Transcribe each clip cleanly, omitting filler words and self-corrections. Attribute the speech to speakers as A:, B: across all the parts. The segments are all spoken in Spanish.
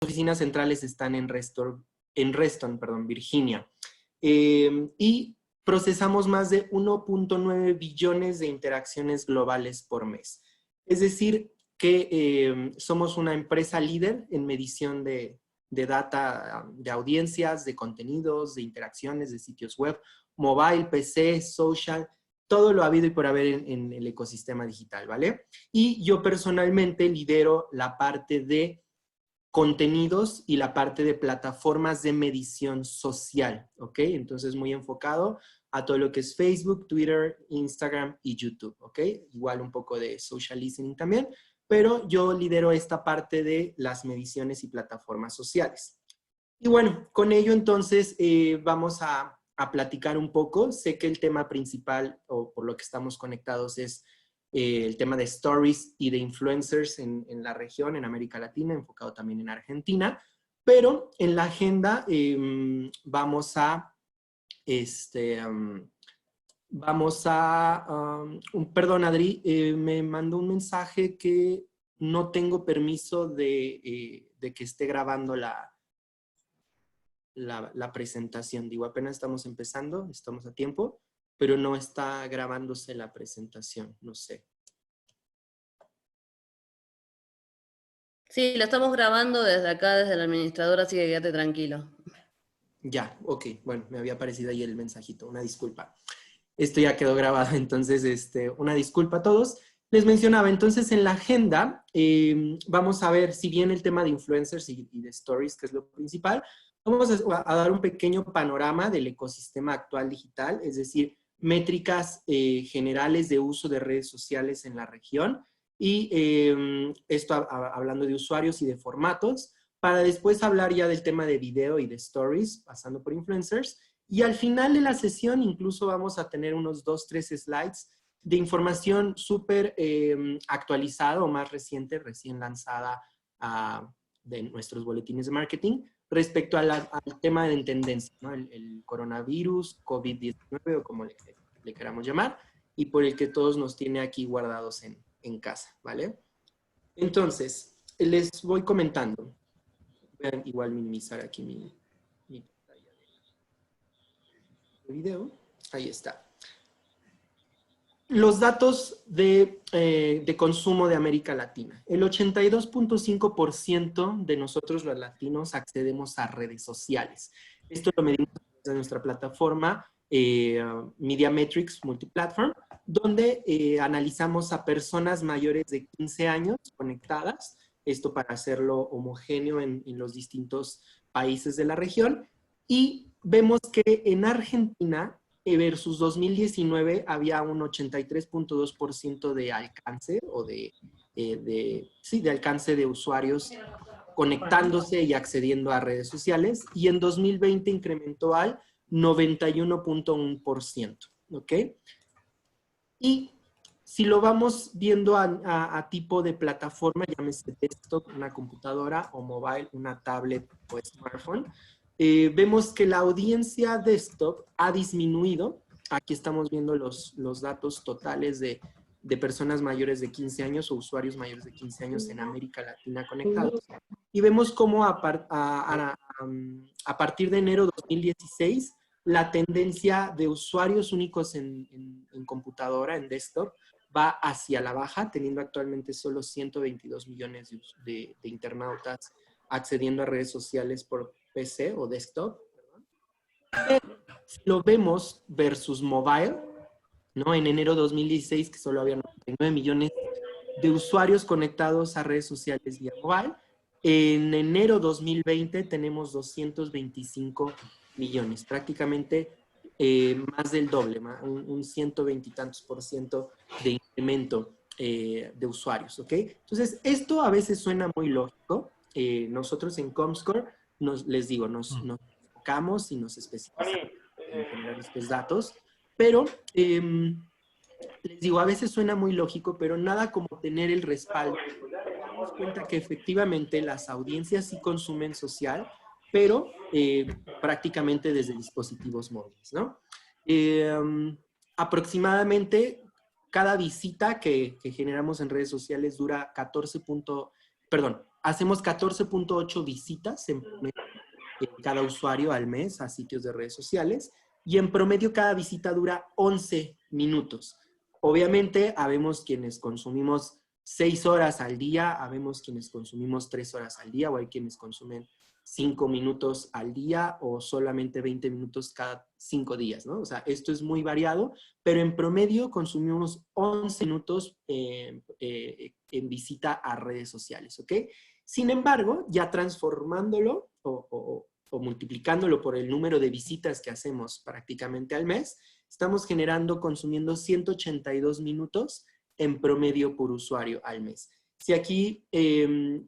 A: oficinas centrales están en Reston, perdón, Virginia. Y procesamos más de 1.9 billones de interacciones globales por mes. Es decir, que somos una empresa líder en medición de data, de audiencias, de contenidos, de interacciones, de sitios web, mobile, PC, social, todo lo habido y por haber en el ecosistema digital, ¿vale? Y yo personalmente lidero la parte de contenidos y la parte de plataformas de medición social, ¿ok? Entonces muy enfocado a todo lo que es Facebook, Twitter, Instagram y YouTube, ¿ok? Igual un poco de social listening también, pero yo lidero esta parte de las mediciones y plataformas sociales. Y bueno, con ello entonces vamos a platicar un poco. Sé que el tema principal, o por lo que estamos conectados, es el tema de stories y de influencers en la región, en América Latina, enfocado también en Argentina. Pero en la agenda vamos a, perdón, Adri, me mandó un mensaje que no tengo permiso de que esté grabando la presentación. Digo, apenas estamos empezando, estamos a tiempo, pero no está grabándose la presentación, no sé.
B: Sí, lo estamos grabando desde acá, desde el administrador, así que quédate tranquilo.
A: Ya, ok, bueno, me había aparecido ahí el mensajito, una disculpa. Esto ya quedó grabado, entonces, una disculpa a todos. Les mencionaba, entonces, en la agenda, vamos a ver, si bien el tema de influencers y de stories, que es lo principal, vamos a dar un pequeño panorama del ecosistema actual digital, es decir, métricas generales de uso de redes sociales en la región, y esto hablando de usuarios y de formatos, para después hablar ya del tema de video y de stories, pasando por influencers, y al final de la sesión incluso vamos a tener unos 2, 3 slides de información súper actualizada o más reciente, recién lanzada de nuestros boletines de marketing respecto al tema de tendencia, ¿no? El coronavirus, COVID-19 o como le queramos llamar, y por el que todos nos tiene aquí guardados en casa, ¿vale? Entonces, les voy comentando. Voy a igual minimizar aquí mi pantalla de video. Ahí está. Los datos de consumo de América Latina. El 82.5% de nosotros los latinos accedemos a redes sociales. Esto lo medimos en nuestra plataforma Media Metrics Multiplatform, donde analizamos a personas mayores de 15 años conectadas, esto para hacerlo homogéneo en los distintos países de la región, y vemos que en Argentina versus 2019 había un 83.2% de alcance o de alcance de usuarios conectándose y accediendo a redes sociales, y en 2020 incrementó al 91.1%, ¿ok? Y si lo vamos viendo a tipo de plataforma, llámese desktop, una computadora, o mobile, una tablet o smartphone, vemos que la audiencia desktop ha disminuido. Aquí estamos viendo los datos totales de personas mayores de 15 años o usuarios mayores de 15 años en América Latina conectados. Y vemos cómo a partir de enero de 2016, la tendencia de usuarios únicos en computadora, en desktop, va hacia la baja, teniendo actualmente solo 122 millones de internautas accediendo a redes sociales por PC o desktop. Si lo vemos versus mobile, ¿no? En enero de 2016, que solo había 99 millones de usuarios conectados a redes sociales vía mobile. En enero 2020 tenemos 225 millones, prácticamente más del doble, un 120 y tantos % de incremento de usuarios, ¿ok? Entonces, esto a veces suena muy lógico. Nosotros en Comscore, les digo, nos enfocamos y nos especializamos en generar estos datos, pero les digo, a veces suena muy lógico, pero nada como tener el respaldo. Nos cuenta que efectivamente las audiencias sí consumen social, pero prácticamente desde dispositivos móviles, ¿no? Aproximadamente cada visita que generamos en redes sociales dura 14 perdón, hacemos 14.8 visitas en cada usuario al mes a sitios de redes sociales y en promedio cada visita dura 11 minutos. Obviamente, habemos quienes consumimos 6 horas al día, habemos quienes consumimos 3 horas al día o hay quienes consumen 5 minutos al día o solamente 20 minutos cada 5 días, ¿no? O sea, esto es muy variado, pero en promedio consumimos 11 minutos en visita a redes sociales, ¿ok? Sin embargo, ya transformándolo o multiplicándolo por el número de visitas que hacemos prácticamente al mes, estamos consumiendo 182 minutos en promedio por usuario al mes. Si aquí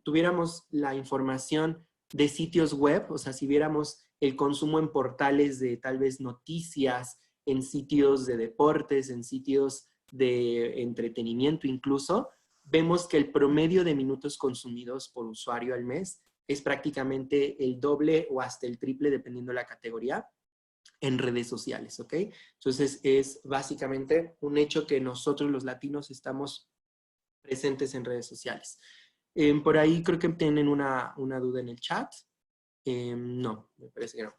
A: tuviéramos la información de sitios web, o sea, si viéramos el consumo en portales de tal vez noticias, en sitios de deportes, en sitios de entretenimiento incluso, vemos que el promedio de minutos consumidos por usuario al mes es prácticamente el doble o hasta el triple, dependiendo de la categoría, en redes sociales, ¿ok? Entonces es básicamente un hecho que nosotros los latinos estamos presentes en redes sociales. Por ahí creo que tienen una duda en el chat. No, me parece que no.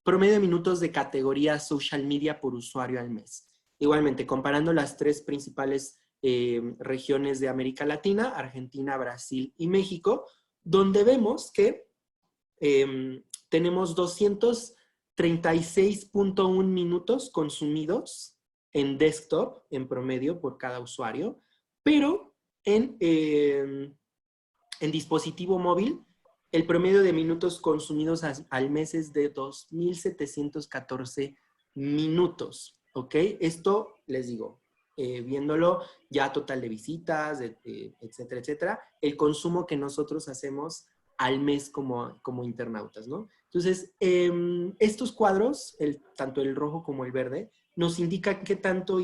A: Promedio de minutos de categoría social media por usuario al mes. Igualmente, comparando las tres principales regiones de América Latina, Argentina, Brasil y México, donde vemos que tenemos 236.1 minutos consumidos en desktop en promedio por cada usuario, pero en dispositivo móvil, el promedio de minutos consumidos al mes es de 2.714 minutos, ¿ok? Esto, les digo, viéndolo ya total de visitas, etcétera, etcétera, el consumo que nosotros hacemos al mes como internautas, ¿no? Entonces, estos cuadros, tanto el rojo como el verde, nos indican qué tanto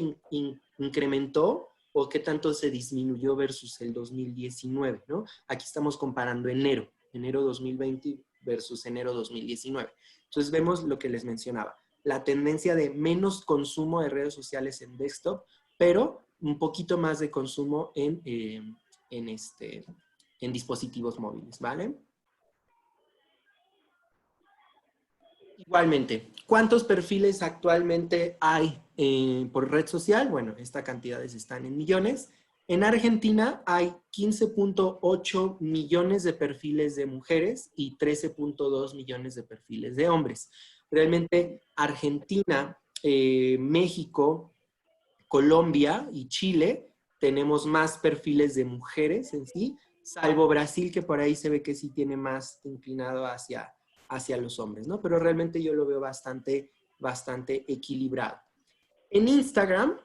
A: incrementó o qué tanto se disminuyó versus el 2019, ¿no? Aquí estamos comparando enero 2020 versus enero 2019. Entonces vemos lo que les mencionaba, la tendencia de menos consumo de redes sociales en desktop, pero un poquito más de consumo en dispositivos móviles, ¿vale? Igualmente, ¿cuántos perfiles actualmente hay por red social? Bueno, estas cantidades están en millones. En Argentina hay 15.8 millones de perfiles de mujeres y 13.2 millones de perfiles de hombres. Realmente Argentina, México, Colombia y Chile tenemos más perfiles de mujeres en sí, salvo Brasil, que por ahí se ve que sí tiene más inclinado hacia los hombres, ¿no? Pero realmente yo lo veo bastante equilibrado. En Instagram,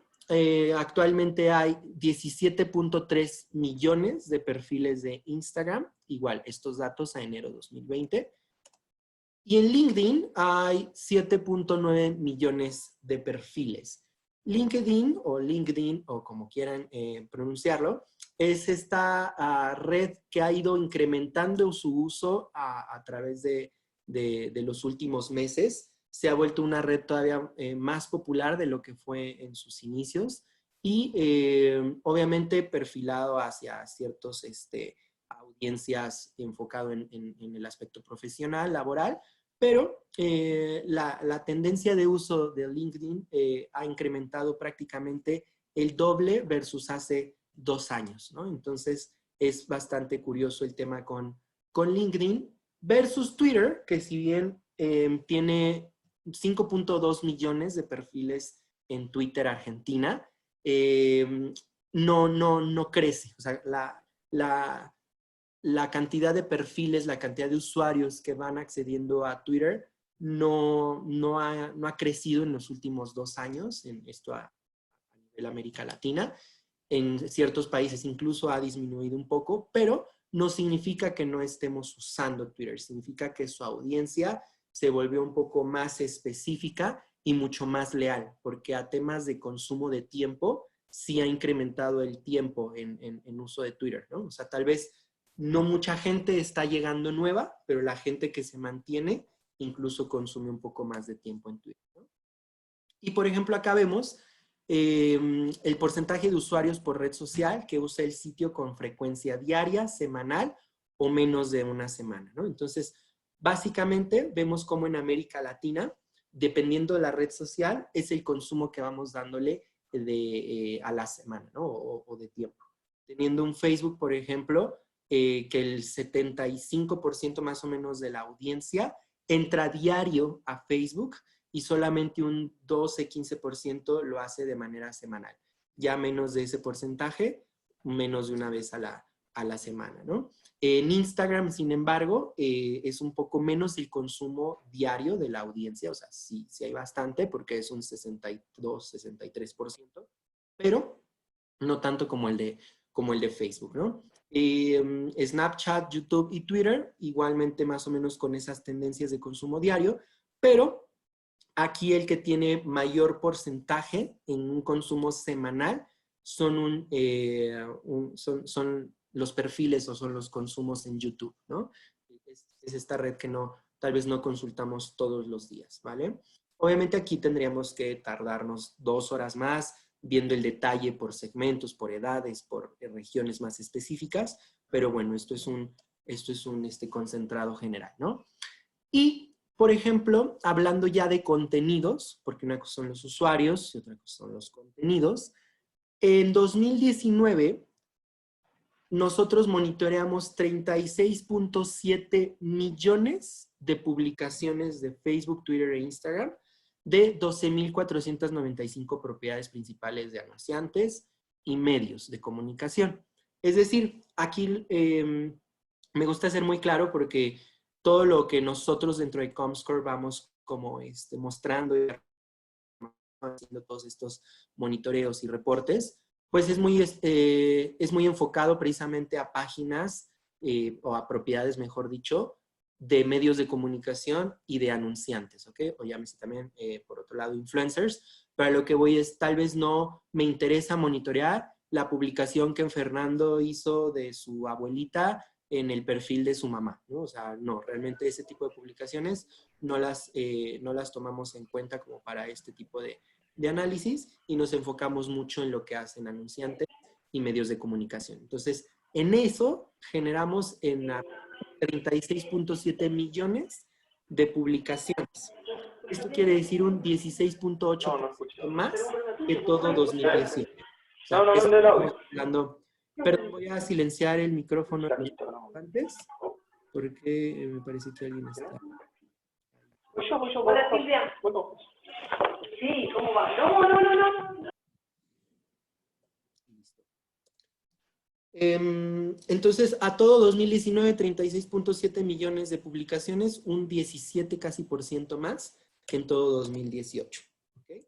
A: actualmente hay 17.3 millones de perfiles de Instagram, igual estos datos a enero 2020. Y en LinkedIn hay 7.9 millones de perfiles. LinkedIn o como quieran pronunciarlo, es esta red que ha ido incrementando su uso a través de los últimos meses. Se ha vuelto una red todavía más popular de lo que fue en sus inicios y obviamente perfilado hacia ciertos audiencias enfocado en el aspecto profesional, laboral, pero la tendencia de uso de LinkedIn ha incrementado prácticamente el doble versus hace 2 años, ¿no? Entonces es bastante curioso el tema con LinkedIn versus Twitter, que si bien tiene 5.2 millones de perfiles en Twitter Argentina, no crece. O sea, la cantidad de perfiles, la cantidad de usuarios que van accediendo a Twitter no ha crecido en los últimos 2 años, en esto a nivel América Latina. En ciertos países incluso ha disminuido un poco, pero no significa que no estemos usando Twitter, significa que su audiencia se volvió un poco más específica y mucho más leal, porque a temas de consumo de tiempo sí ha incrementado el tiempo en uso de Twitter, ¿no? O sea, tal vez no mucha gente está llegando nueva, pero la gente que se mantiene incluso consume un poco más de tiempo en Twitter, ¿no? Y por ejemplo, acá vemos el porcentaje de usuarios por red social que usa el sitio con frecuencia diaria, semanal o menos de una semana, ¿no? Entonces, básicamente vemos cómo en América Latina, dependiendo de la red social, es el consumo que vamos dándole a la semana, ¿no? O de tiempo. Teniendo un Facebook, por ejemplo, que el 75% más o menos de la audiencia entra diario a Facebook y solamente un 12-15% lo hace de manera semanal. Ya menos de ese porcentaje, menos de una vez a la semana, ¿no? En Instagram, sin embargo, es un poco menos el consumo diario de la audiencia, o sea, sí hay bastante porque es un 62-63%, pero no tanto como el de Facebook, ¿no? Snapchat, YouTube y Twitter, igualmente más o menos con esas tendencias de consumo diario, pero aquí el que tiene mayor porcentaje en un consumo semanal son los perfiles o son los consumos en YouTube, ¿no? Es esta red que tal vez no consultamos todos los días, ¿vale? Obviamente aquí tendríamos que tardarnos 2 horas más viendo el detalle por segmentos, por edades, por regiones más específicas, pero bueno, esto es un concentrado general, ¿no? Y, por ejemplo, hablando ya de contenidos, porque una cosa son los usuarios y otra cosa son los contenidos, en 2019 nosotros monitoreamos 36.7 millones de publicaciones de Facebook, Twitter e Instagram de 12.495 propiedades principales de anunciantes y medios de comunicación. Es decir, aquí me gusta ser muy claro porque todo lo que nosotros dentro de Comscore vamos como mostrando y haciendo todos estos monitoreos y reportes, pues es muy enfocado precisamente a páginas o a propiedades, mejor dicho, de medios de comunicación y de anunciantes, ¿ok? O llámese también, por otro lado, influencers. Pero lo que voy es, tal vez no me interesa monitorear la publicación que Fernando hizo de su abuelita en el perfil de su mamá, ¿no? O sea, no, realmente ese tipo de publicaciones no las tomamos en cuenta como para este tipo de análisis y nos enfocamos mucho en lo que hacen anunciantes y medios de comunicación. Entonces, en eso generamos en 36.7 millones de publicaciones. Esto quiere decir un 16.8% más que todo 2018. O sea, eso estamos hablando. Perdón, voy a silenciar el micrófono de los participantes porque me parece que alguien está.
C: Hola, Silvia. Sí, ¿cómo va? No.
A: Entonces, a todo 2019, 36.7 millones de publicaciones, un 17 casi por ciento más que en todo 2018. ¿Okay?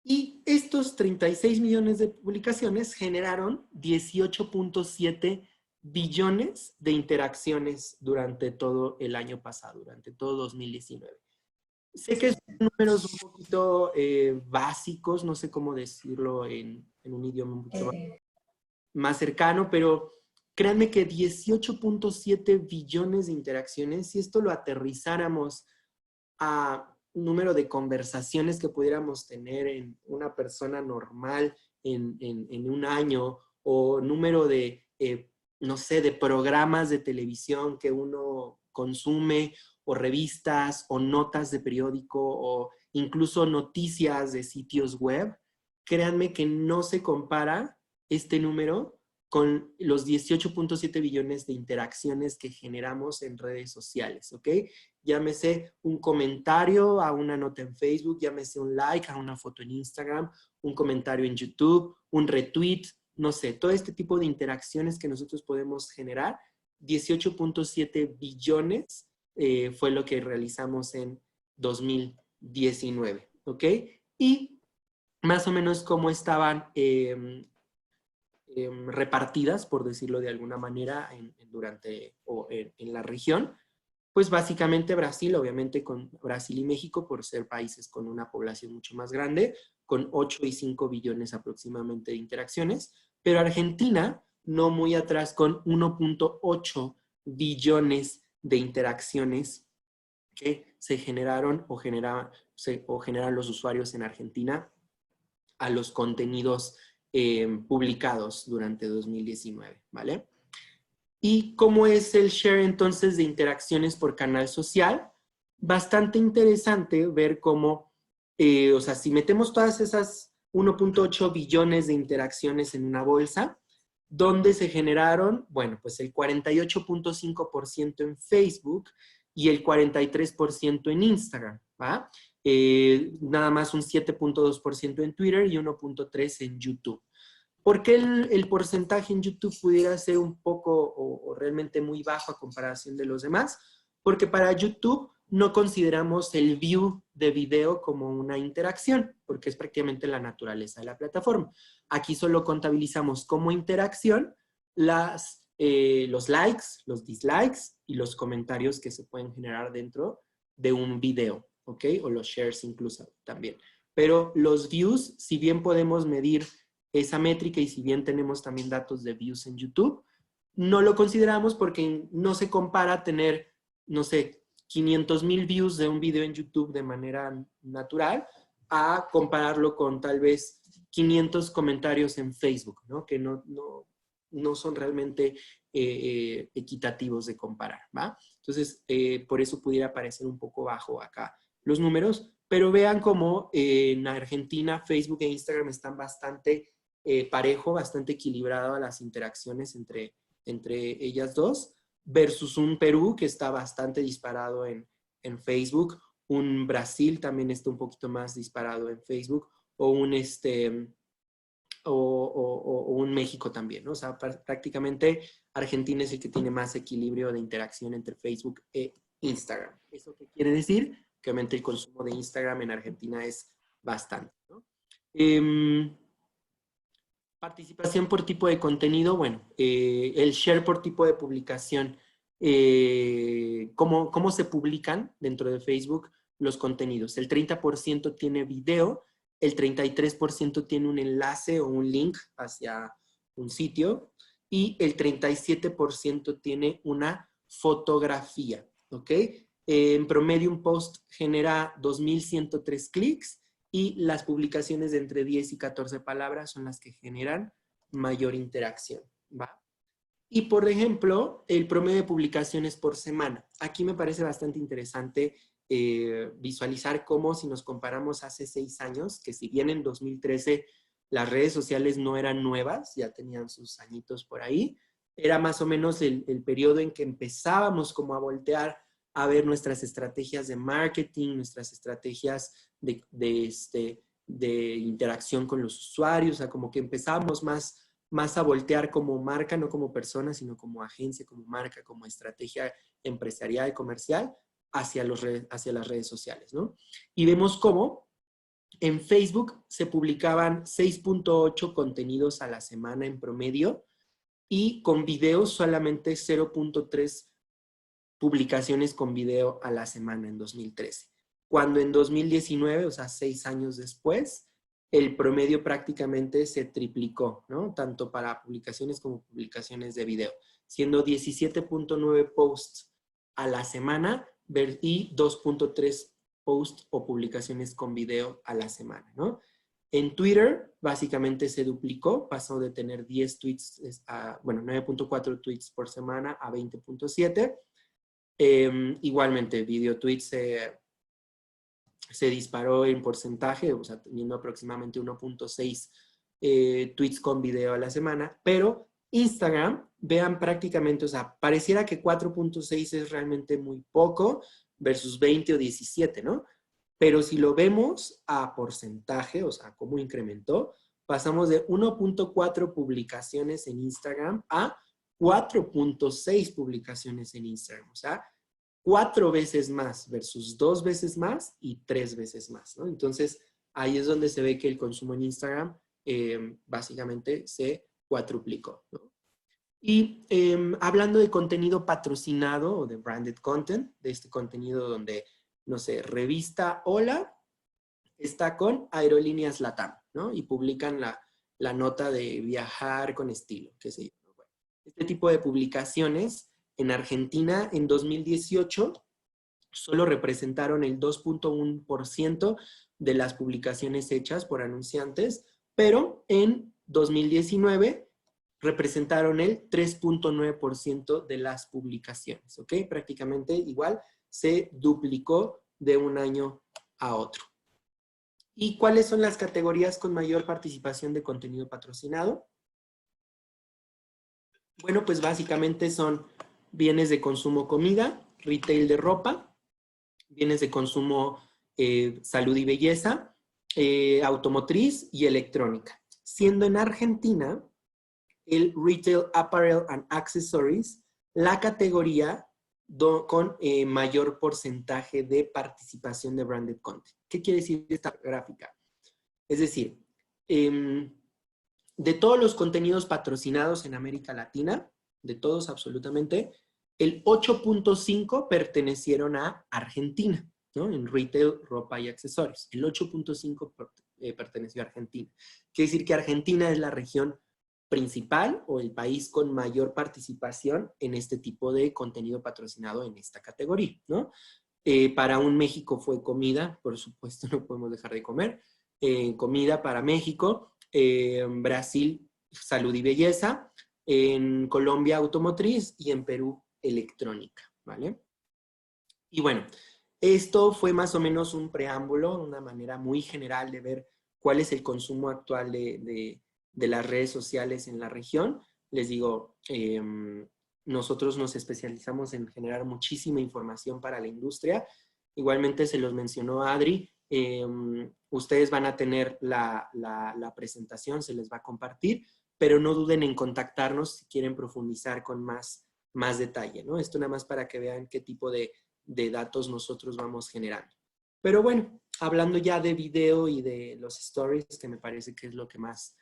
A: Y estos 36 millones de publicaciones generaron 18.7 billones de interacciones durante todo el año pasado, durante todo 2019. Sé que son números un poquito básicos, no sé cómo decirlo en un idioma mucho más cercano, pero créanme que 18.7 billones de interacciones, si esto lo aterrizáramos a un número de conversaciones que pudiéramos tener en una persona normal en un año, o número de, no sé, de programas de televisión que uno consume, o revistas, o notas de periódico, o incluso noticias de sitios web, créanme que no se compara este número con los 18.7 billones de interacciones que generamos en redes sociales, ¿ok? Llámese un comentario a una nota en Facebook, llámese un like a una foto en Instagram, un comentario en YouTube, un retweet, no sé, todo este tipo de interacciones que nosotros podemos generar, 18.7 billones fue lo que realizamos en 2019, ¿ok? Y más o menos cómo estaban repartidas, por decirlo de alguna manera, en la región. Pues básicamente Brasil, obviamente con Brasil y México, por ser países con una población mucho más grande, con 8 y 5 billones aproximadamente de interacciones, pero Argentina, no muy atrás, con 1.8 billones de interacciones que se generaron o generan los usuarios en Argentina a los contenidos publicados durante 2019, ¿vale? ¿Y cómo es el share entonces de interacciones por canal social? Bastante interesante ver cómo, o sea, si metemos todas esas 1.8 billones de interacciones en una bolsa, ¿dónde se generaron? Bueno, pues el 48.5% en Facebook y el 43% en Instagram, ¿va? Nada más un 7.2% en Twitter y 1.3% en YouTube. ¿Por qué el porcentaje en YouTube pudiera ser un poco o realmente muy bajo a comparación de los demás? Porque para YouTube no consideramos el view de video como una interacción, porque es prácticamente la naturaleza de la plataforma. Aquí solo contabilizamos como interacción los likes, los dislikes y los comentarios que se pueden generar dentro de un video, ¿ok? O los shares incluso también. Pero los views, si bien podemos medir esa métrica y si bien tenemos también datos de views en YouTube, no lo consideramos porque no se compara tener, no sé, 500,000 views de un video en YouTube de manera natural a compararlo con tal vez 500 comentarios en Facebook, ¿no? Que no son realmente equitativos de comparar, ¿va? Entonces, por eso pudiera parecer un poco bajo acá los números, pero vean cómo en Argentina Facebook e Instagram están bastante parejo, bastante equilibrado a las interacciones entre ellas dos, versus un Perú que está bastante disparado en Facebook, un Brasil también está un poquito más disparado en Facebook, o un un México también, ¿no? O sea, prácticamente Argentina es el que tiene más equilibrio de interacción entre Facebook e Instagram. ¿Eso qué quiere decir? Que obviamente el consumo de Instagram en Argentina es bastante, ¿no? Participación por tipo de contenido, bueno, el share por tipo de publicación, ¿cómo se publican dentro de Facebook los contenidos? El 30% tiene video, el 33% tiene un enlace o un link hacia un sitio y el 37% tiene una fotografía, ¿ok? En promedio un post genera 2,103 clics y las publicaciones de entre 10 y 14 palabras son las que generan mayor interacción, ¿va? Y, por ejemplo, el promedio de publicaciones por semana. Aquí me parece bastante interesante visualizar cómo si nos comparamos hace 6 años, que si bien en 2013 las redes sociales no eran nuevas, ya tenían sus añitos por ahí, era más o menos el periodo en que empezábamos como a voltear a ver nuestras estrategias de marketing, nuestras estrategias de interacción con los usuarios, o sea, como que empezábamos más a voltear como marca, no como persona, sino como agencia, como marca, como estrategia empresarial y comercial hacia las redes sociales, ¿no? Y vemos cómo en Facebook se publicaban 6.8 contenidos a la semana en promedio y con videos solamente 0.3 publicaciones con video a la semana en 2013. Cuando en 2019, o sea, 6 años después, el promedio prácticamente se triplicó, ¿no? Tanto para publicaciones como publicaciones de video, siendo 17.9 posts a la semana y 2.3 posts o publicaciones con video a la semana, ¿no? En Twitter, básicamente se duplicó, pasó de tener 10 tweets, 9.4 tweets por semana a 20.7. Igualmente, video tweets se disparó en porcentaje, o sea, teniendo aproximadamente 1.6 tweets con video a la semana, pero Instagram, vean prácticamente, o sea, pareciera que 4.6 es realmente muy poco versus 20 o 17, ¿no? Pero si lo vemos a porcentaje, o sea, cómo incrementó, pasamos de 1.4 publicaciones en Instagram a 4.6 publicaciones en Instagram, o sea, 4 veces más versus 2 veces más y 3 veces más, ¿no? Entonces, ahí es donde se ve que el consumo en Instagram básicamente se cuatruplicó, ¿no? Y hablando de contenido patrocinado o de branded content, de este contenido donde, no sé, revista Hola está con Aerolíneas LATAM, ¿no? Y publican la nota de viajar con estilo, qué sé yo. Bueno, este tipo de publicaciones en Argentina en 2018 solo representaron el 2.1% de las publicaciones hechas por anunciantes pero en 2019 representaron el 3.9% de las publicaciones, ¿ok? Prácticamente igual se duplicó de un año a otro. ¿Y cuáles son las categorías con mayor participación de contenido patrocinado? Bueno, pues básicamente son bienes de consumo comida, retail de ropa, bienes de consumo salud y belleza, automotriz y electrónica. Siendo en Argentina el Retail Apparel and Accessories la categoría con mayor porcentaje de participación de branded content. ¿Qué quiere decir esta gráfica? Es decir, de todos los contenidos patrocinados en América Latina, de todos absolutamente, el 8.5 pertenecieron a Argentina, ¿no? En retail, ropa y accesorios. El 8.5 perteneció a Argentina. Quiere decir que Argentina es la región principal o el país con mayor participación en este tipo de contenido patrocinado en esta categoría, ¿no? Para un México fue comida, por supuesto no podemos dejar de comer, comida para México, en Brasil salud y belleza, en Colombia automotriz y en Perú electrónica, ¿vale? Y bueno, esto fue más o menos un preámbulo, una manera muy general de ver cuál es el consumo actual de las redes sociales en la región. Les digo, nosotros nos especializamos en generar muchísima información para la industria. Igualmente se los mencionó Adri, ustedes van a tener la presentación, se les va a compartir, pero no duden en contactarnos si quieren profundizar con más detalle, ¿no? Esto nada más para que vean qué tipo de datos nosotros vamos generando. Pero bueno, hablando ya de video y de los stories, que me parece que es lo que más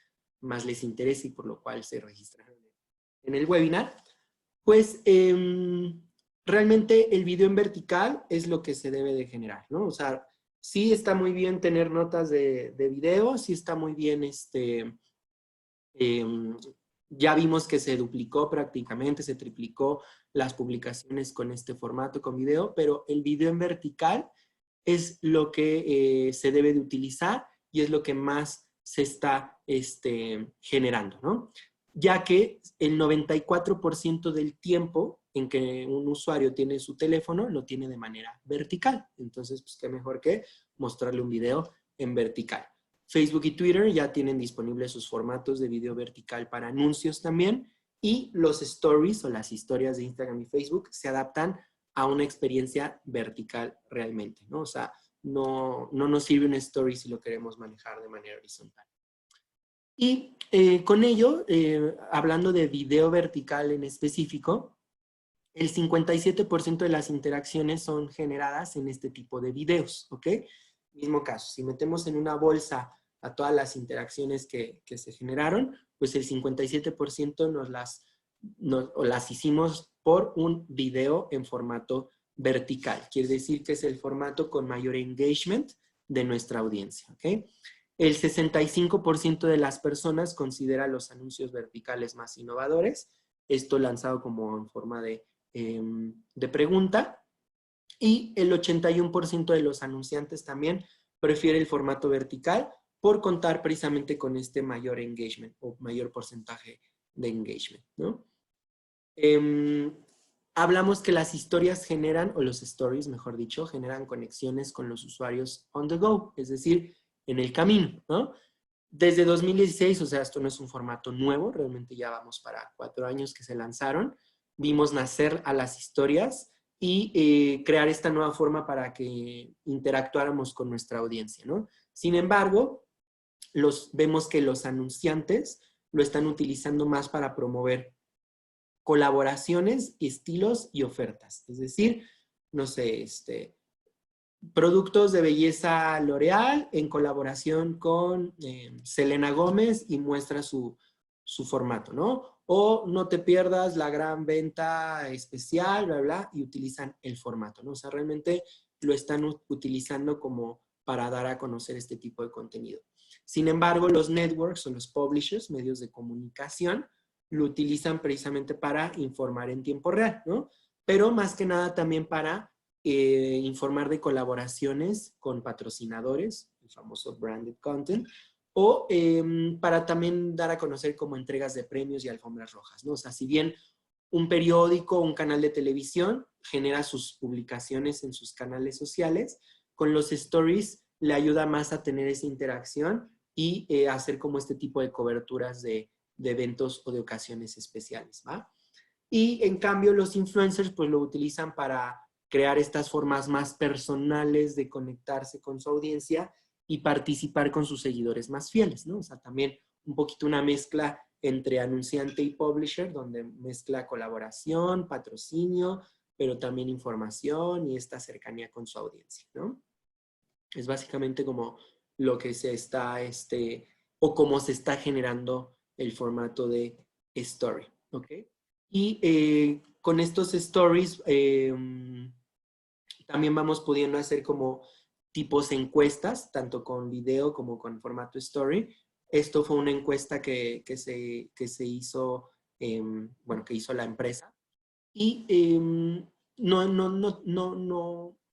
A: les interesa y por lo cual se registraron en el webinar, pues realmente el video en vertical es lo que se debe de generar, ¿no? O sea, sí está muy bien tener notas de video, sí está muy bien ya vimos que se duplicó prácticamente, se triplicó las publicaciones con este formato, con video, pero el video en vertical es lo que se debe de utilizar y es lo que más se está generando, ¿no? Ya que el 94% del tiempo en que un usuario tiene su teléfono lo tiene de manera vertical. Entonces, pues qué mejor que mostrarle un video en vertical. Facebook y Twitter ya tienen disponibles sus formatos de video vertical para anuncios también, y los stories o las historias de Instagram y Facebook se adaptan a una experiencia vertical realmente, ¿no? O sea, no nos sirve un story si lo queremos manejar de manera horizontal. Y con ello, hablando de video vertical en específico, el 57% de las interacciones son generadas en este tipo de videos, ¿ok? Mismo caso, si metemos en una bolsa a todas las interacciones que se generaron, pues el 57% las hicimos por un video en formato vertical. Quiere decir que es el formato con mayor engagement de nuestra audiencia, ¿ok? El 65% de las personas considera los anuncios verticales más innovadores. Esto lanzado como en forma de pregunta. Y el 81% de los anunciantes también prefiere el formato vertical por contar precisamente con este mayor engagement o mayor porcentaje de engagement, ¿no? Hablamos que las historias generan, o los stories, mejor dicho, generan conexiones con los usuarios on the go, es decir, en el camino, ¿no? Desde 2016, o sea, esto no es un formato nuevo, realmente ya vamos para 4 años que se lanzaron, vimos nacer a las historias y crear esta nueva forma para que interactuáramos con nuestra audiencia, ¿no? Sin embargo, vemos que los anunciantes lo están utilizando más para promover colaboraciones, estilos y ofertas. Es decir, no sé, productos de belleza L'Oreal en colaboración con Selena Gómez y muestra su formato, ¿no? O no te pierdas la gran venta especial, bla, bla, y utilizan el formato, ¿no? O sea, realmente lo están utilizando como para dar a conocer este tipo de contenido. Sin embargo, los networks o los publishers, medios de comunicación, lo utilizan precisamente para informar en tiempo real, ¿no? Pero más que nada también para informar de colaboraciones con patrocinadores, el famoso branded content, o para también dar a conocer como entregas de premios y alfombras rojas, ¿no? O sea, si bien un periódico o un canal de televisión genera sus publicaciones en sus canales sociales, con los stories le ayuda más a tener esa interacción y hacer como este tipo de coberturas de eventos o de ocasiones especiales, ¿va? Y en cambio los influencers pues lo utilizan para crear estas formas más personales de conectarse con su audiencia y participar con sus seguidores más fieles, ¿no? O sea, también un poquito una mezcla entre anunciante y publisher, donde mezcla colaboración, patrocinio, pero también información y esta cercanía con su audiencia, ¿no? Es básicamente como lo que se está, o cómo se está generando el formato de story, ¿ok? Y con estos stories también vamos pudiendo hacer como tipos encuestas, tanto con video como con formato story. Esto fue una encuesta que se hizo, bueno, que hizo la empresa. Y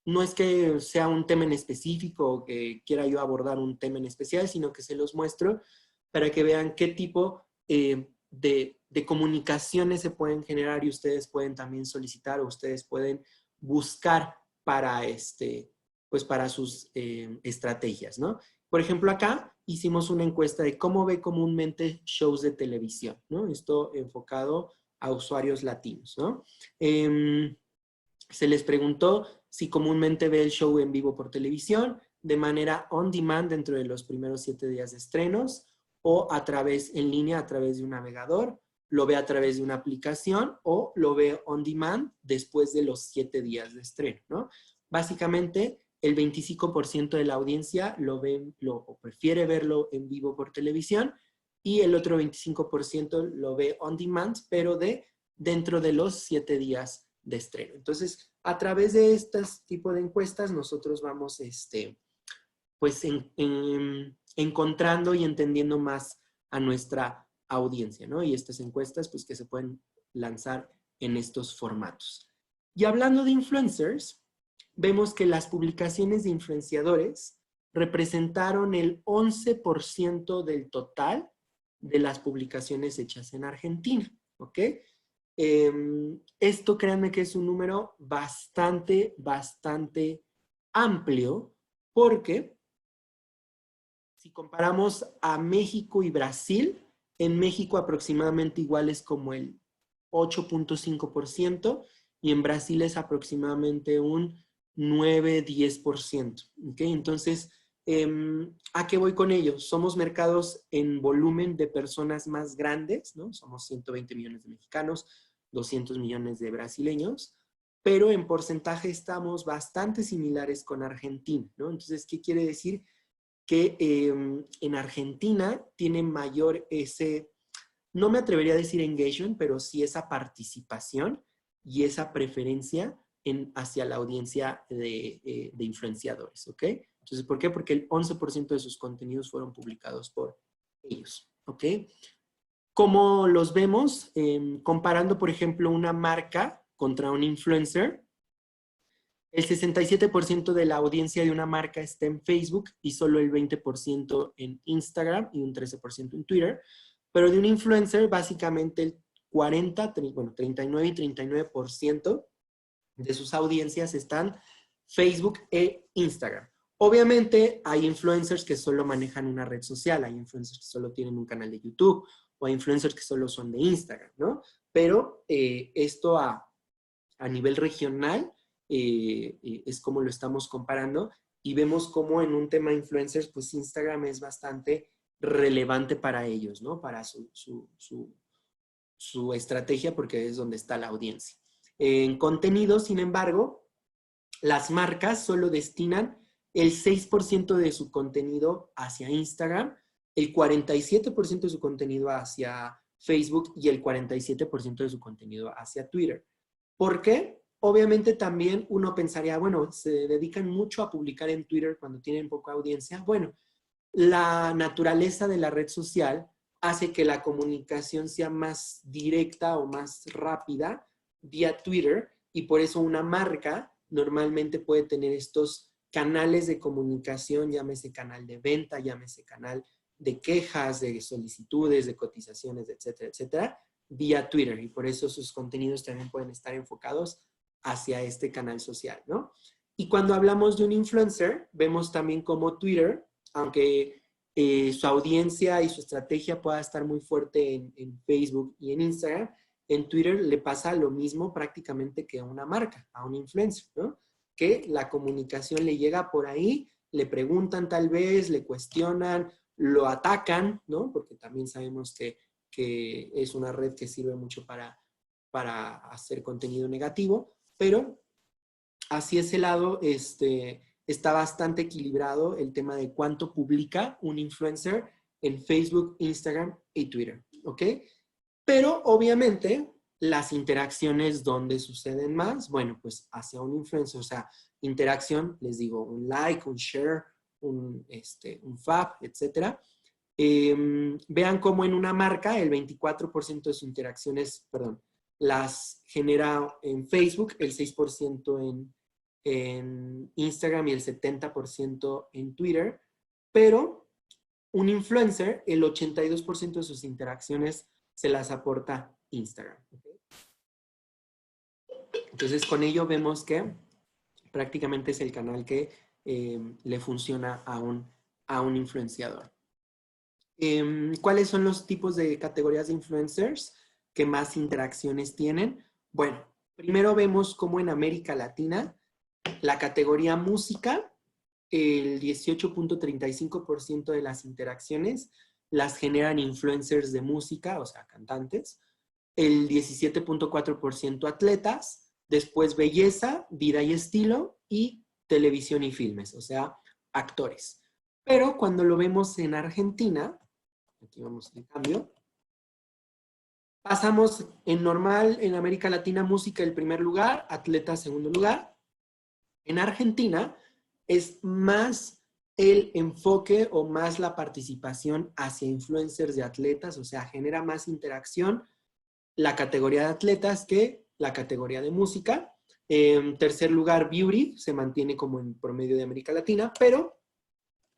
A: no es que sea un tema en específico o que quiera yo abordar un tema en especial, sino que se los muestro para que vean qué tipo de comunicaciones se pueden generar y ustedes pueden también solicitar o ustedes pueden buscar para, pues para sus estrategias, ¿no? Por ejemplo, acá hicimos una encuesta de cómo ve comúnmente shows de televisión, ¿no? Esto enfocado a usuarios latinos, ¿no? Se les preguntó si comúnmente ve el show en vivo por televisión, de manera on demand dentro de los primeros 7 días de estrenos, o a través, en línea, a través de un navegador, lo ve a través de una aplicación, o lo ve on demand después de los 7 días de estreno, ¿no? Básicamente, el 25% de la audiencia o prefiere verlo en vivo por televisión, y el otro 25% lo ve on demand, pero dentro de los 7 días de estreno. Entonces, a través de este tipo de encuestas, nosotros vamos pues encontrando y entendiendo más a nuestra audiencia, ¿no? Y estas encuestas, pues que se pueden lanzar en estos formatos. Y hablando de influencers, vemos que las publicaciones de influenciadores representaron el 11% del total de las publicaciones hechas en Argentina, ¿ok? Esto créanme que es un número bastante amplio, porque si comparamos a México y Brasil, en México aproximadamente igual es como el 8.5% y en Brasil es aproximadamente un 9-10%. ¿Okay? Entonces, ¿a qué voy con ello? Somos mercados en volumen de personas más grandes, ¿no? Somos 120 millones de mexicanos, 200 millones de brasileños, pero en porcentaje estamos bastante similares con Argentina, ¿no? Entonces, ¿qué quiere decir? Que en Argentina tiene mayor no me atrevería a decir engagement, pero sí esa participación y esa preferencia hacia la audiencia de influenciadores, ¿ok? Entonces, ¿por qué? Porque el 11% de sus contenidos fueron publicados por ellos, ¿ok? ¿Cómo los vemos? Comparando, por ejemplo, una marca contra un influencer, el 67% de la audiencia de una marca está en Facebook y solo el 20% en Instagram y un 13% en Twitter. Pero de un influencer, básicamente el 39 y 39% de sus audiencias están Facebook e Instagram. Obviamente hay influencers que solo manejan una red social, hay influencers que solo tienen un canal de YouTube o hay influencers que solo son de Instagram, ¿no? Pero esto a nivel regional es como lo estamos comparando y vemos como en un tema influencers, pues Instagram es bastante relevante para ellos, ¿no? Para su estrategia porque es donde está la audiencia. En contenido, sin embargo, las marcas solo destinan el 6% de su contenido hacia Instagram, el 47% de su contenido hacia Facebook y el 47% de su contenido hacia Twitter. ¿Por qué? Obviamente también uno pensaría, bueno, se dedican mucho a publicar en Twitter cuando tienen poca audiencia. Bueno, la naturaleza de la red social hace que la comunicación sea más directa o más rápida vía Twitter y por eso una marca normalmente puede tener estos canales de comunicación, llámese canal de venta, llámese canal de quejas, de solicitudes, de cotizaciones, etcétera, etcétera, vía Twitter. Y por eso sus contenidos también pueden estar enfocados hacia este canal social, ¿no? Y cuando hablamos de un influencer, vemos también como Twitter, aunque su audiencia y su estrategia pueda estar muy fuerte en Facebook y en Instagram, en Twitter le pasa lo mismo prácticamente que a una marca, a un influencer, ¿no? Que la comunicación le llega por ahí, le preguntan tal vez, le cuestionan, lo atacan, ¿no? Porque también sabemos que es una red que sirve mucho para hacer contenido negativo, pero así ese lado está bastante equilibrado el tema de cuánto publica un influencer en Facebook, Instagram y Twitter, ¿ok? Pero obviamente las interacciones donde suceden más, bueno, pues hacia un influencer, o sea, interacción, les digo, un like, un share, un fab, etcétera. Vean cómo en una marca el 24% de sus interacciones, perdón, las genera en Facebook, el 6% en Instagram y el 70% en Twitter, pero un influencer, el 82% de sus interacciones se las aporta Instagram. ¿Okay? Entonces, con ello vemos que prácticamente es el canal que le funciona a un influenciador. ¿Cuáles son los tipos de categorías de influencers que más interacciones tienen? Bueno, primero vemos cómo en América Latina la categoría música, el 18.35% de las interacciones las generan influencers de música, o sea, cantantes, el 17.4% atletas, después belleza, vida y estilo, y televisión y filmes, o sea, actores. Pero cuando lo vemos en Argentina, aquí vamos en cambio, pasamos en normal, en América Latina, música el primer lugar, atletas segundo lugar. En Argentina es más el enfoque o más la participación hacia influencers de atletas, o sea, genera más interacción la categoría de atletas que la categoría de música. En tercer lugar, beauty, se mantiene como en promedio de América Latina, pero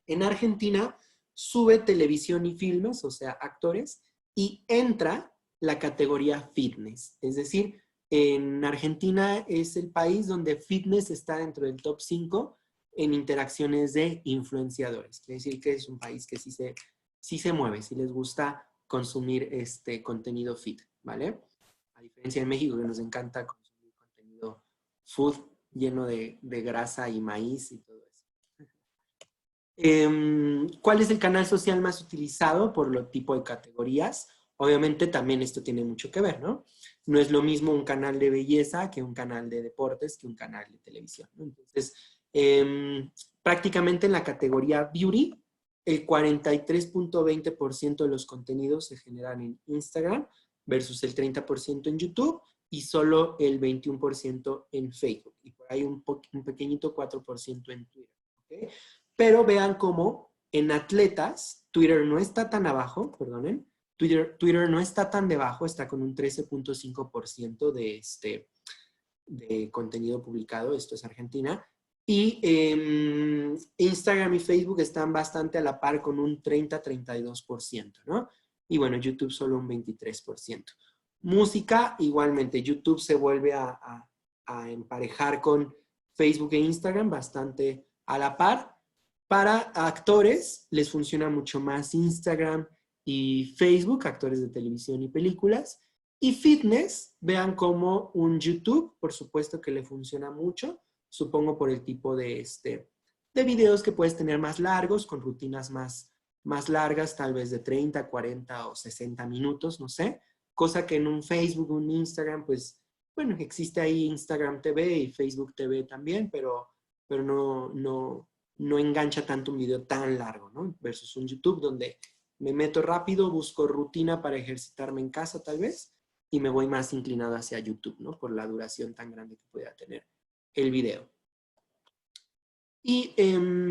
A: en Argentina sube televisión y filmes, o sea, actores, y entra la categoría fitness. Es decir, en Argentina es el país donde fitness está dentro del top 5 en interacciones de influenciadores. Quiere decir que es un país que sí se mueve, sí les gusta consumir este contenido fit, ¿vale? A diferencia de México, que nos encanta consumir contenido food lleno de grasa y maíz y todo eso. ¿Cuál es el canal social más utilizado por lo tipo de categorías? Obviamente también esto tiene mucho que ver, ¿no? No es lo mismo un canal de belleza que un canal de deportes que un canal de televisión, ¿no? Entonces, prácticamente en la categoría beauty, el 43.20% de los contenidos se generan en Instagram versus el 30% en YouTube y solo el 21% en Facebook. Y por ahí un pequeñito 4% en Twitter, ¿ok? Pero vean cómo en atletas, Twitter no está tan abajo, perdonen, Twitter no está tan debajo, está con un 13.5% de contenido publicado, esto es Argentina, y Instagram y Facebook están bastante a la par con un 30-32%, ¿no? Y bueno, YouTube solo un 23%. Música, igualmente, YouTube se vuelve a emparejar con Facebook e Instagram bastante a la par. Para actores les funciona mucho más Instagram y Facebook, actores de televisión y películas. Y fitness, vean como un YouTube, por supuesto que le funciona mucho, supongo por el tipo de videos que puedes tener más largos, con rutinas más largas, tal vez de 30, 40 o 60 minutos, no sé. Cosa que en un Facebook, un Instagram, pues, bueno, existe ahí Instagram TV y Facebook TV también, pero no engancha tanto un video tan largo, ¿no? Versus un YouTube donde me meto rápido, busco rutina para ejercitarme en casa tal vez, y me voy más inclinado hacia YouTube, ¿no? Por la duración tan grande que pueda tener el video. Y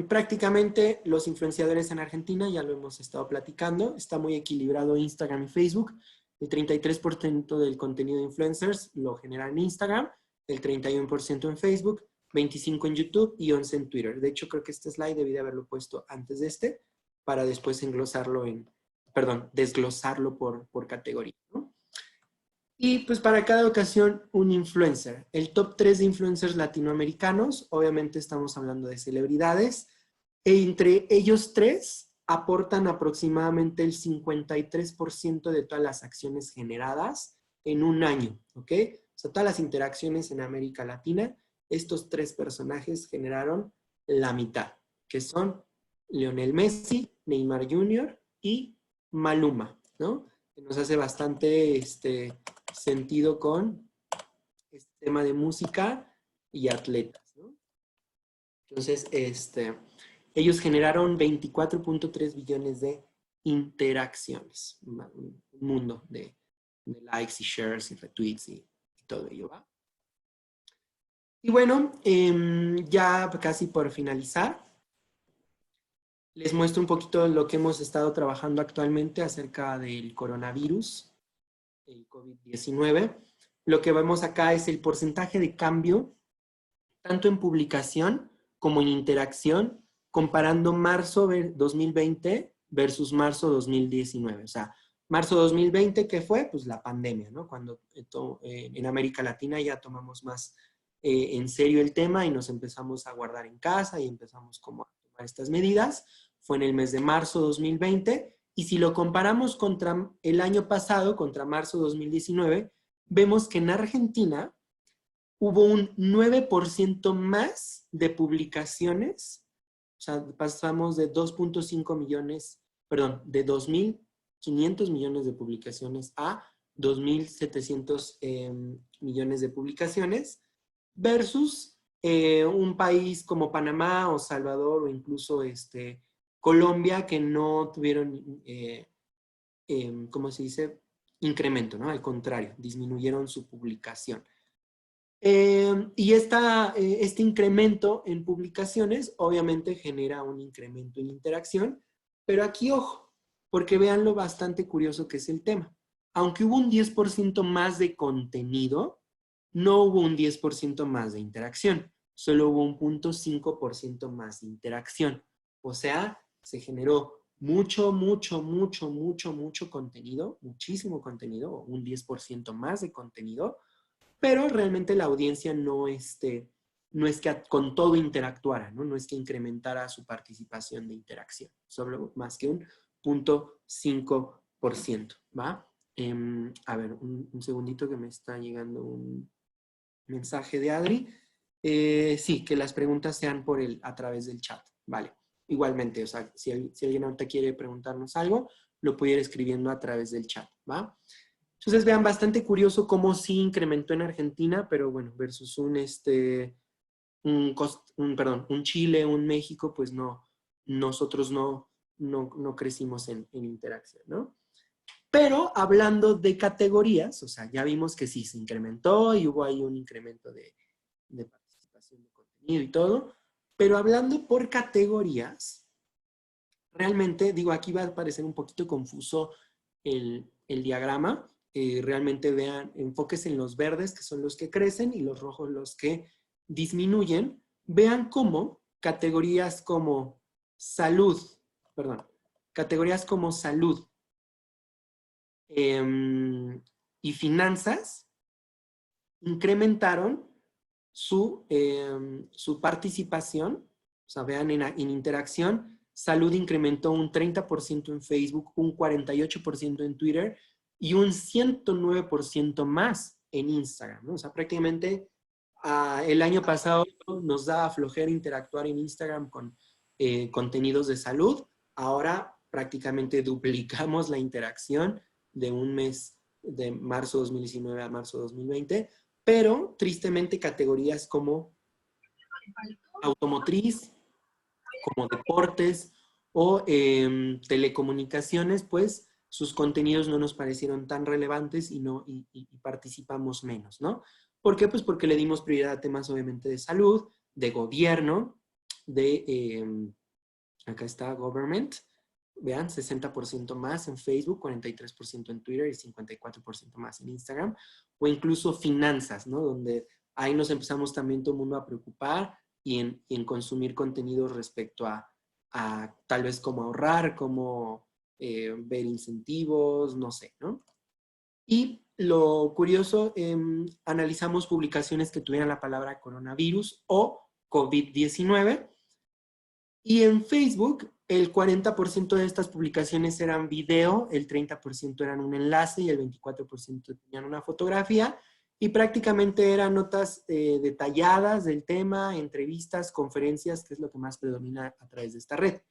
A: prácticamente los influenciadores en Argentina, ya lo hemos estado platicando, está muy equilibrado Instagram y Facebook. El 33% del contenido de influencers lo genera en Instagram, el 31% en Facebook, 25% en YouTube y 11% en Twitter. De hecho, creo que este slide debí de haberlo puesto antes de este, para después desglosarlo por categoría, ¿no? Y pues para cada ocasión un influencer. El top 3 de influencers latinoamericanos, obviamente estamos hablando de celebridades, e entre ellos tres aportan aproximadamente el 53% de todas las acciones generadas en un año, ¿ok? O sea, todas las interacciones en América Latina, estos tres personajes generaron la mitad, que son Lionel Messi, Neymar Jr. y Maluma, ¿no? Que nos hace bastante sentido con este tema de música y atletas, ¿no? Entonces, ellos generaron 24.3 billones de interacciones, un mundo de likes y shares y retweets y todo ello, ¿va? Y bueno, ya casi por finalizar, les muestro un poquito lo que hemos estado trabajando actualmente acerca del coronavirus, el COVID-19. Lo que vemos acá es el porcentaje de cambio, tanto en publicación como en interacción, comparando marzo 2020 versus marzo 2019. O sea, marzo 2020, ¿qué fue? Pues la pandemia, ¿no? Cuando en América Latina ya tomamos más en serio el tema y nos empezamos a guardar en casa y empezamos como a tomar estas medidas. Fue en el mes de marzo 2020. Y si lo comparamos contra el año pasado, contra marzo 2019, vemos que en Argentina hubo un 9% más de publicaciones. O sea, pasamos de 2.5 millones, perdón, de 2.500 millones de publicaciones a 2.700 millones de publicaciones, versus un país como Panamá o Salvador o incluso Colombia, que no tuvieron, ¿cómo se dice? Incremento, ¿no? Al contrario, disminuyeron su publicación. Y este incremento en publicaciones obviamente genera un incremento en interacción, pero aquí ojo, porque vean lo bastante curioso que es el tema. Aunque hubo un 10% más de contenido, no hubo un 10% más de interacción, solo hubo un 0.5% más de interacción. O sea, se generó mucho contenido, muchísimo contenido, un 10% más de contenido, pero realmente la audiencia no es que con todo interactuara, ¿no? No es que incrementara su participación de interacción, solo más que un 0.5%, ¿va? A ver, un segundito que me está llegando un mensaje de Adri. Sí, que las preguntas sean a través del chat, ¿vale? Igualmente, o sea, si alguien ahorita quiere preguntarnos algo, lo puede ir escribiendo a través del chat, ¿va? Entonces vean, bastante curioso cómo sí incrementó en Argentina, pero bueno, versus un Chile, un México, pues no, nosotros no crecimos en interacción, ¿no? Pero hablando de categorías, o sea, ya vimos que sí se incrementó y hubo ahí un incremento de participación de contenido y todo, pero hablando por categorías, realmente, digo, aquí va a parecer un poquito confuso el diagrama. Realmente vean, enfóquense en los verdes, que son los que crecen, y los rojos los que disminuyen. Vean cómo categorías como salud, y finanzas incrementaron su participación. O sea, vean en interacción, salud incrementó un 30% en Facebook, un 48% en Twitter y un 109% más en Instagram, ¿no? O sea, prácticamente el año pasado nos daba flojera interactuar en Instagram con contenidos de salud. Ahora prácticamente duplicamos la interacción de un mes de marzo 2019 a marzo 2020, pero tristemente categorías como automotriz, como deportes o telecomunicaciones, pues sus contenidos no nos parecieron tan relevantes y participamos menos, ¿no? ¿Por qué? Pues porque le dimos prioridad a temas obviamente de salud, de gobierno, acá está government, vean, 60% más en Facebook, 43% en Twitter y 54% más en Instagram, o incluso finanzas, ¿no? Donde ahí nos empezamos también todo el mundo a preocupar y en consumir contenido respecto a tal vez cómo ahorrar, cómo ver incentivos, no sé, ¿no? Y lo curioso, analizamos publicaciones que tuvieran la palabra coronavirus o COVID-19. Y en Facebook, el 40% de estas publicaciones eran video, el 30% eran un enlace y el 24% tenían una fotografía. Y prácticamente eran notas detalladas del tema, entrevistas, conferencias, que es lo que más predomina a través de esta red.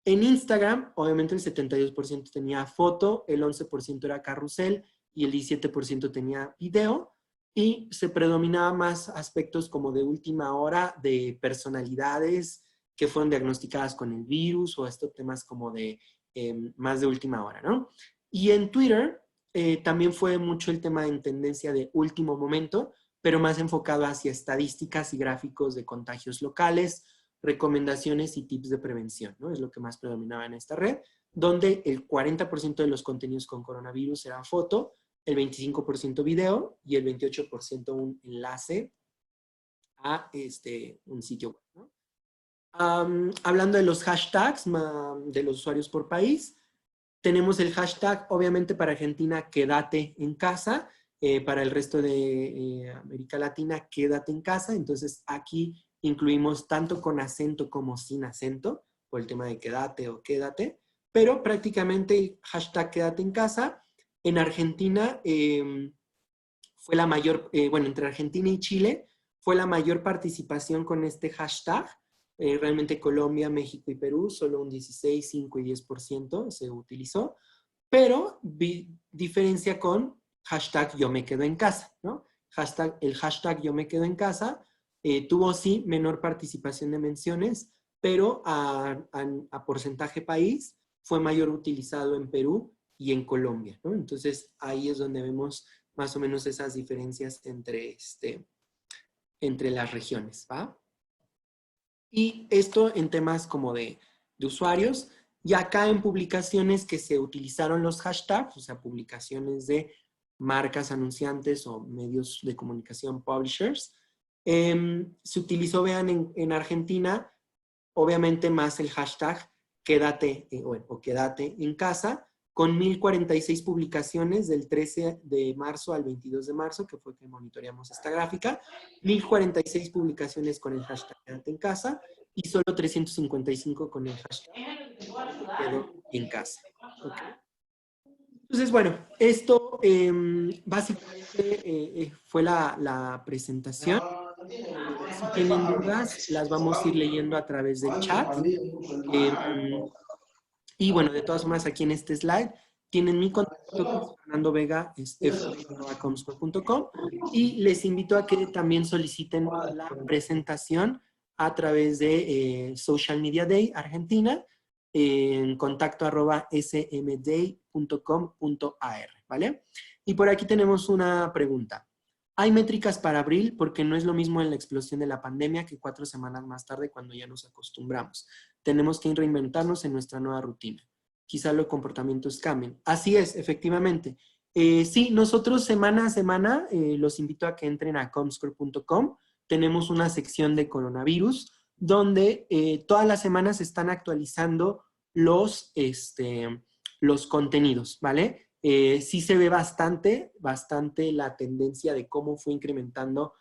A: En Instagram, obviamente el 72% tenía foto, el 11% era carrusel y el 17% tenía video. Y se predominaba más aspectos como de última hora, de personalidades que fueron diagnosticadas con el virus o estos temas como de más de última hora, ¿no? Y en Twitter también fue mucho el tema en tendencia de último momento, pero más enfocado hacia estadísticas y gráficos de contagios locales, recomendaciones y tips de prevención, ¿no? Es lo que más predominaba en esta red, donde el 40% de los contenidos con coronavirus eran foto, el 25% video y el 28% un enlace a un sitio web, ¿no? Hablando de los hashtags de los usuarios por país, tenemos el hashtag, obviamente para Argentina, quédate en casa, para el resto de América Latina, quédate en casa. Entonces aquí incluimos tanto con acento como sin acento, por el tema de quédate o quédate, pero prácticamente el hashtag quédate en casa. En Argentina fue la mayor, bueno, entre Argentina y Chile, fue la mayor participación con este hashtag. Realmente Colombia, México y Perú, solo un 16, 5 y 10% se utilizó, pero diferencia con hashtag yo me quedo en casa, ¿no? El hashtag yo me quedo en casa tuvo sí menor participación de menciones, pero a porcentaje país fue mayor utilizado en Perú y en Colombia, ¿no? Entonces ahí es donde vemos más o menos esas diferencias entre las regiones, ¿va? Y esto en temas como de usuarios, y acá en publicaciones que se utilizaron los hashtags, o sea, publicaciones de marcas anunciantes o medios de comunicación, publishers, se utilizó, vean, en Argentina, obviamente más el hashtag quédate o quédate en casa, con 1046 publicaciones del 13 de marzo al 22 de marzo, que fue que monitoreamos esta gráfica, 1046 publicaciones con el hashtag quédate en casa y solo 355 con el hashtag quedo en casa. ¿Okay? Entonces, bueno, esto básicamente fue la presentación. Si tienen dudas, las vamos a ir leyendo a través del chat. Y bueno, de todas formas, aquí en este slide tienen mi contacto, que es Fernando Vega, es f@comscore.com, y les invito a que también soliciten la presentación a través de Social Media Day Argentina, en contacto @smday.com.ar, ¿vale? Y por aquí tenemos una pregunta. ¿Hay métricas para abril? Porque no es lo mismo en la explosión de la pandemia que 4 semanas más tarde cuando ya nos acostumbramos. Tenemos que reinventarnos en nuestra nueva rutina. Quizá los comportamientos cambien. Así es, efectivamente. Sí, nosotros semana a semana los invito a que entren a comscore.com. Tenemos una sección de coronavirus donde todas las semanas se están actualizando los contenidos, ¿vale? Sí se ve bastante la tendencia de cómo fue incrementando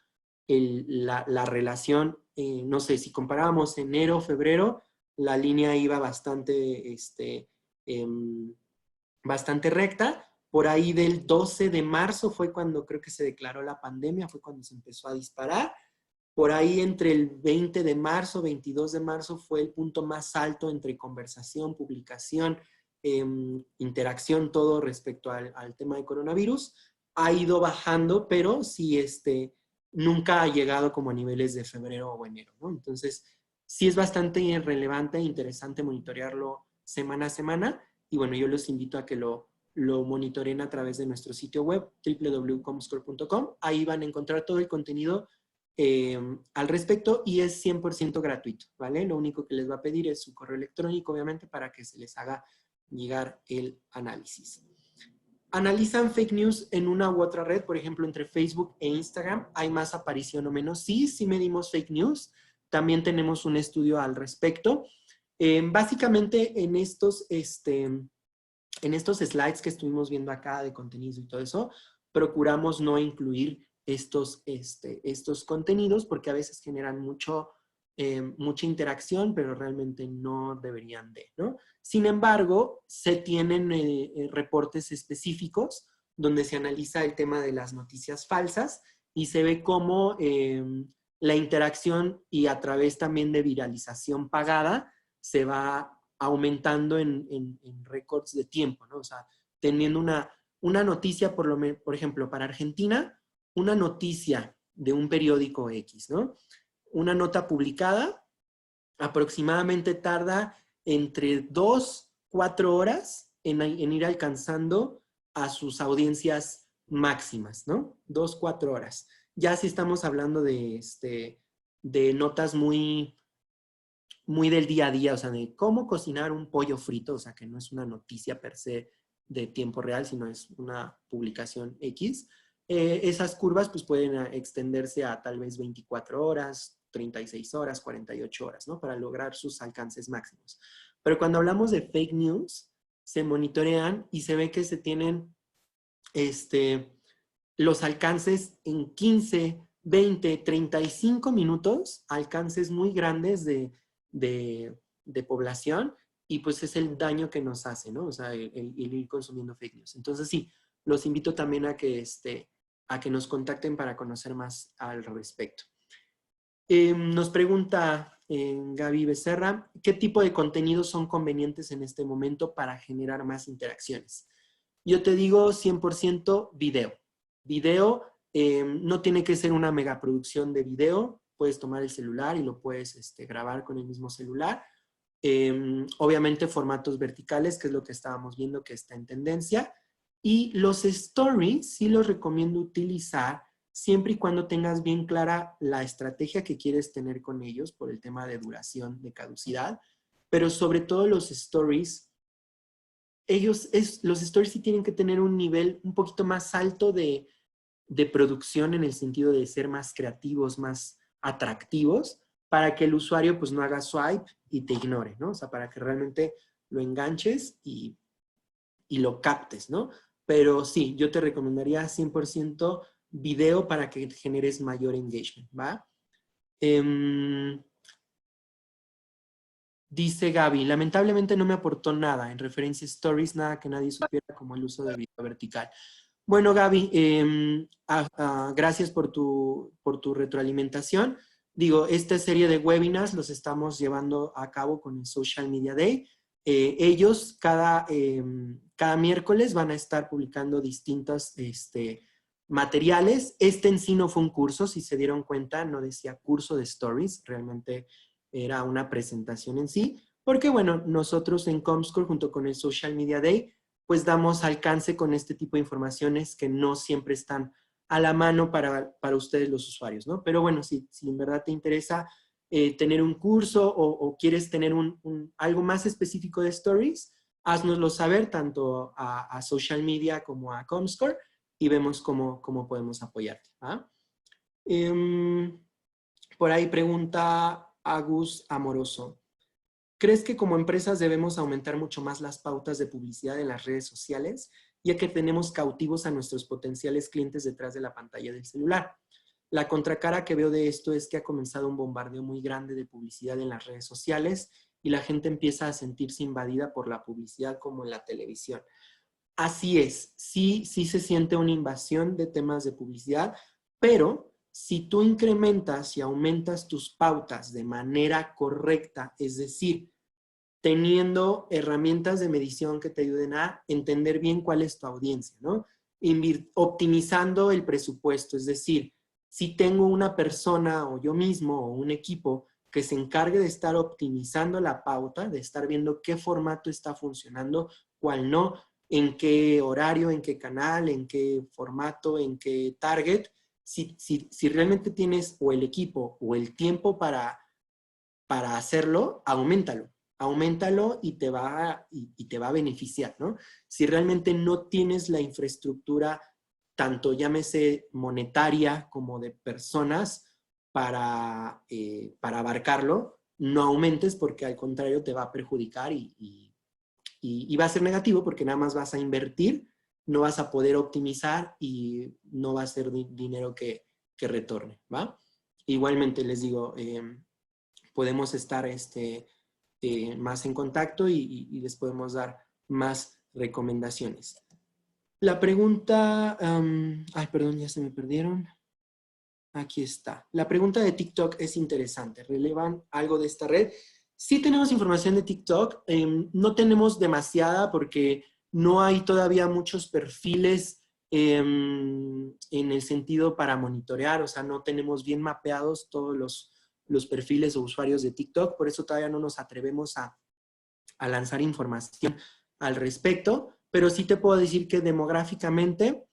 A: la relación. No sé, si comparábamos enero, febrero, la línea iba bastante recta. Por ahí del 12 de marzo fue cuando creo que se declaró la pandemia, fue cuando se empezó a disparar. Por ahí entre el 20 de marzo, 22 de marzo fue el punto más alto entre conversación, publicación, interacción, todo respecto al tema de coronavirus. Ha ido bajando, pero sí nunca ha llegado como a niveles de febrero o enero, ¿no? Entonces, sí es bastante relevante e interesante monitorearlo semana a semana. Y bueno, yo los invito a que lo monitoreen a través de nuestro sitio web, www.comscore.com. Ahí van a encontrar todo el contenido al respecto y es 100% gratuito, ¿vale? Lo único que les va a pedir es su correo electrónico, obviamente, para que se les haga llegar el análisis. ¿Analizan fake news en una u otra red? Por ejemplo, entre Facebook e Instagram, ¿hay más aparición o menos? Sí, sí medimos fake news. También tenemos un estudio al respecto. Básicamente en estos slides que estuvimos viendo acá de contenido y todo eso, procuramos no incluir estos contenidos porque a veces generan mucha interacción, pero realmente no deberían de, ¿no? Sin embargo, se tienen reportes específicos donde se analiza el tema de las noticias falsas y se ve cómo la interacción y a través también de viralización pagada se va aumentando en récords de tiempo, ¿no? O sea, teniendo una noticia, por ejemplo, para Argentina, una noticia de un periódico X, ¿no? Una nota publicada aproximadamente tarda entre 2-4 horas en ir alcanzando a sus audiencias máximas, ¿no? 2-4 horas. Ya si estamos hablando de notas muy del día a día, o sea, de cómo cocinar un pollo frito, o sea, que no es una noticia per se de tiempo real, sino es una publicación X. Esas curvas pues pueden extenderse a tal vez 24 horas, 36 horas, 48 horas, ¿no? Para lograr sus alcances máximos. Pero cuando hablamos de fake news, se monitorean y se ve que se tienen los alcances en 15, 20, 35 minutos, alcances muy grandes de población, y pues es el daño que nos hace, ¿no? O sea, el ir consumiendo fake news. Entonces sí, los invito también a que nos contacten para conocer más al respecto. Nos pregunta Gaby Becerra, ¿qué tipo de contenidos son convenientes en este momento para generar más interacciones? Yo te digo 100% video. Video no tiene que ser una megaproducción de video. Puedes tomar el celular y lo puedes grabar con el mismo celular. Obviamente formatos verticales, que es lo que estábamos viendo que está en tendencia. Y los stories sí los recomiendo utilizar siempre y cuando tengas bien clara la estrategia que quieres tener con ellos por el tema de duración, de caducidad. Pero sobre todo los stories, los stories sí tienen que tener un nivel un poquito más alto de producción, en el sentido de ser más creativos, más atractivos, para que el usuario pues no haga swipe y te ignore, ¿no? O sea, para que realmente lo enganches y lo captes, ¿no? Pero sí, yo te recomendaría 100% video para que generes mayor engagement, ¿va? Dice Gaby, lamentablemente no me aportó nada en referencia a stories, nada que nadie supiera, como el uso de video vertical. Bueno, Gaby, gracias por tu retroalimentación. Digo, esta serie de webinars los estamos llevando a cabo con el Social Media Day. Ellos cada miércoles van a estar publicando distintos materiales. Este en sí no fue un curso, si se dieron cuenta, no decía curso de stories, realmente era una presentación en sí, porque bueno, nosotros en Comscore junto con el Social Media Day pues damos alcance con este tipo de informaciones que no siempre están a la mano para ustedes los usuarios, ¿no? Pero bueno, si en verdad te interesa tener un curso o quieres tener algo más específico de Stories, haznoslo saber tanto a Social Media como a Comscore y vemos cómo podemos apoyarte. ¿Ah? Por ahí pregunta Agus Amoroso. ¿Crees que como empresas debemos aumentar mucho más las pautas de publicidad en las redes sociales, ya que tenemos cautivos a nuestros potenciales clientes detrás de la pantalla del celular? La contracara que veo de esto es que ha comenzado un bombardeo muy grande de publicidad en las redes sociales y la gente empieza a sentirse invadida por la publicidad como en la televisión. Así es, sí se siente una invasión de temas de publicidad, pero si tú incrementas y aumentas tus pautas de manera correcta, es decir, teniendo herramientas de medición que te ayuden a entender bien cuál es tu audiencia, ¿no? Optimizando el presupuesto, es decir, si tengo una persona o yo mismo o un equipo que se encargue de estar optimizando la pauta, de estar viendo qué formato está funcionando, cuál no, en qué horario, en qué canal, en qué formato, en qué target, si realmente tienes o el equipo o el tiempo para hacerlo, auméntalo y te va a beneficiar, ¿no? Si realmente no tienes la infraestructura, tanto llámese monetaria como de personas, para abarcarlo, no aumentes porque al contrario te va a perjudicar y va a ser negativo porque nada más vas a invertir, no vas a poder optimizar y no va a ser dinero que retorne, ¿va? Igualmente les digo, podemos estar más en contacto y les podemos dar más recomendaciones. La pregunta, ay, perdón, ya se me perdieron. Aquí está. La pregunta de TikTok es interesante. ¿Relevan algo de esta red? Sí tenemos información de TikTok. No tenemos demasiada porque no hay todavía muchos perfiles en el sentido para monitorear. O sea, no tenemos bien mapeados todos los perfiles o usuarios de TikTok. Por eso todavía no nos atrevemos a lanzar información al respecto. Pero sí te puedo decir que demográficamente,